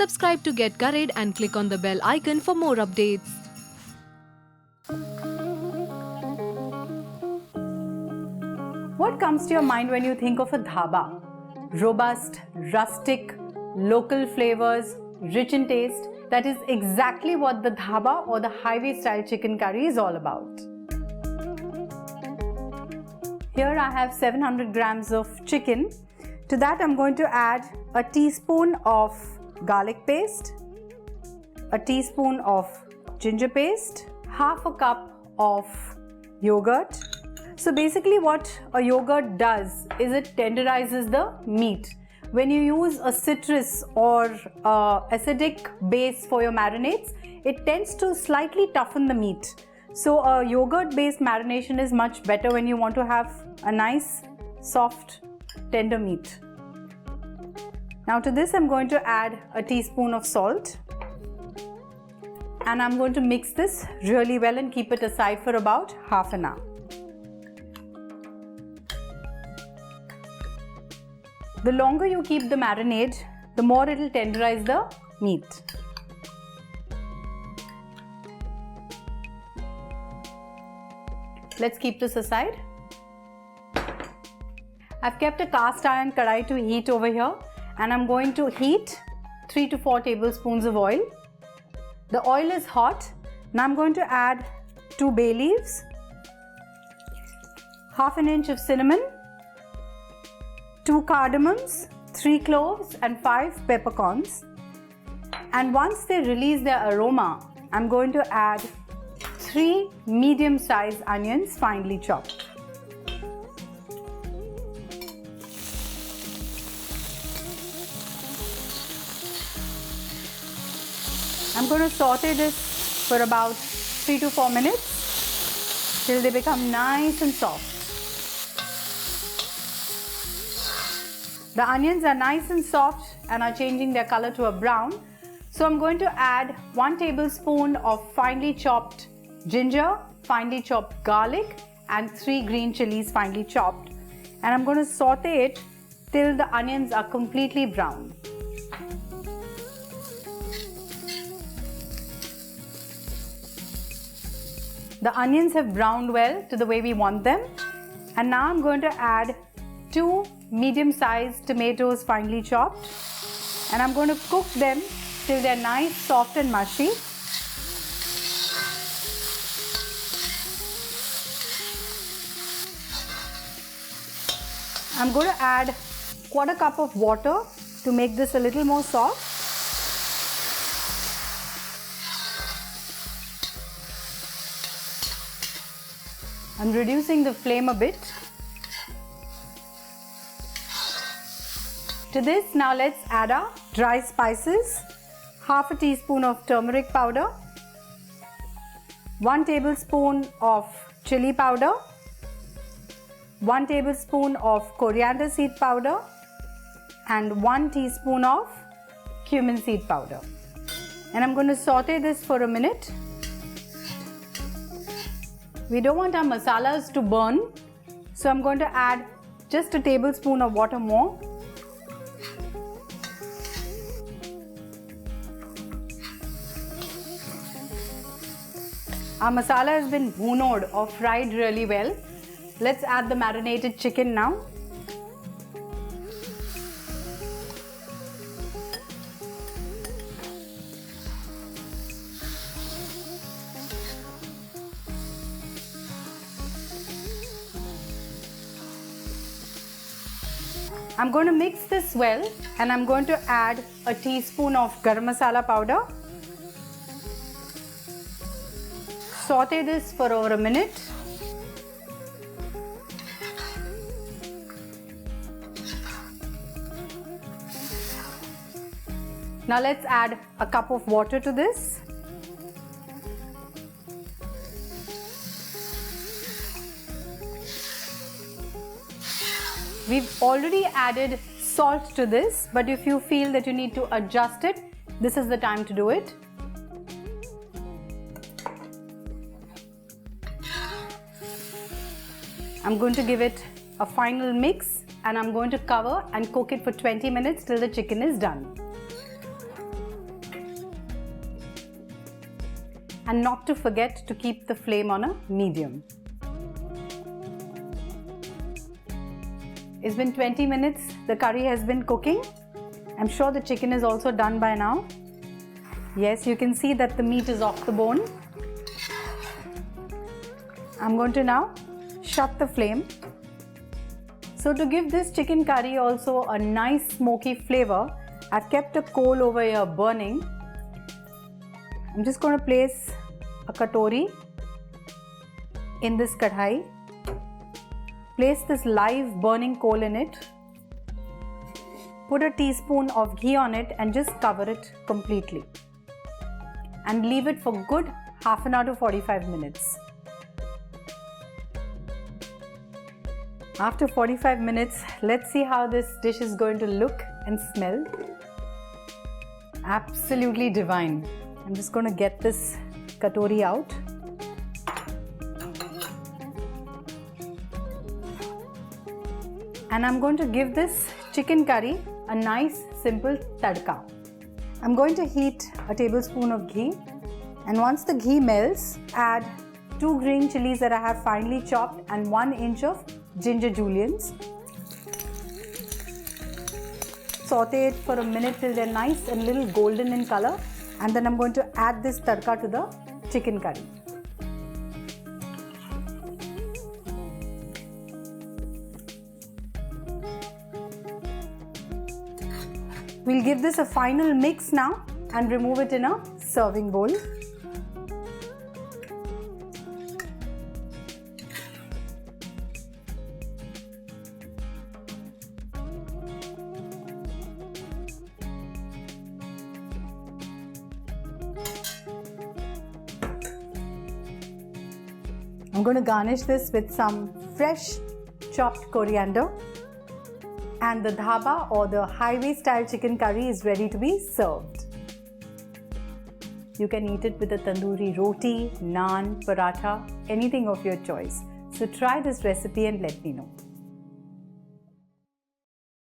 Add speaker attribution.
Speaker 1: Subscribe to Get Curried and click on the bell icon for more updates.
Speaker 2: What comes to your mind when you think of a dhaba? Robust, rustic, local flavors, rich in taste. That is exactly what the dhaba or the highway style chicken curry is all about. Here I have 700 grams of chicken. To that I'm going to add a teaspoon of garlic paste, a teaspoon of ginger paste, half a cup of yogurt. So basically what a yogurt does is it tenderizes the meat. When you use a citrus or acidic base for your marinades, it tends to slightly toughen the meat. So a yogurt based marination is much better when you want to have a nice, soft, tender meat. Now to this I'm going to add a teaspoon of salt. And I'm going to mix this really well and keep it aside for about half an hour. The longer you keep the marinade, the more it will tenderize the meat. Let's keep this aside. I've kept a cast iron kadai to heat over here, and I'm going to heat 3 to 4 tablespoons of oil. The oil is hot. Now I'm going to add 2 bay leaves, half an inch of cinnamon, 2 cardamoms, 3 cloves and 5 peppercorns. And once they release their aroma, I'm going to add 3 medium-sized onions finely chopped. I'm going to saute this for about 3 to 4 minutes till they become nice and soft. The onions are nice and soft and are changing their color to a brown. So I'm going to add 1 tablespoon of finely chopped ginger, finely chopped garlic and 3 green chilies finely chopped. And I'm going to saute it till the onions are completely brown. The onions have browned well to the way we want them. And now I'm going to add 2 medium-sized tomatoes finely chopped, and I'm going to cook them till they're nice, soft and mushy. I'm going to add 1/4 cup of water to make this a little more soft. I'm reducing the flame a bit. To this, now let's add our dry spices, half a teaspoon of turmeric powder, 1 tablespoon of chili powder, 1 tablespoon of coriander seed powder, and 1 teaspoon of cumin seed powder. And I'm going to saute this for a minute. We don't want our masalas to burn, so I'm going to add just a tablespoon of water more. Our masala has been bhunoed or fried really well. Let's add the marinated chicken now. I'm going to mix this well, and I'm going to add a teaspoon of garam masala powder. Saute this for over a minute. Now let's add a cup of water to this. We've already added salt to this, but if you feel that you need to adjust it, this is the time to do it. I'm going to give it a final mix, and I'm going to cover and cook it for 20 minutes till the chicken is done. and not to forget to keep the flame on a medium. It's been 20 minutes, the curry has been cooking. I'm sure the chicken is also done by now. Yes, you can see that the meat is off the bone. I'm going to now shut the flame. So to give this chicken curry also a nice smoky flavor, I've kept a coal over here burning. I'm just going to place a katori in this kadhai. Place this live burning coal in it. Put a teaspoon of ghee on it and just cover it completely. And leave it for good half an hour to 45 minutes. After 45 minutes, let's see how this dish is going to look and smell. Absolutely divine. I'm just going to get this katori out. And I'm going to give this chicken curry a nice simple tadka. I'm going to heat a tablespoon of ghee, and once the ghee melts, add 2 green chilies that I have finely chopped and 1 inch of ginger juliennes. Saute it for a minute till they're nice and little golden in color, and then I'm going to add this tadka to the chicken curry. We'll give this a final mix now and remove it in a serving bowl. I'm going to garnish this with some fresh chopped coriander. And the dhaba or the highway style chicken curry is ready to be served. You can eat it with a tandoori roti, naan, paratha, anything of your choice. So try this recipe and let me know.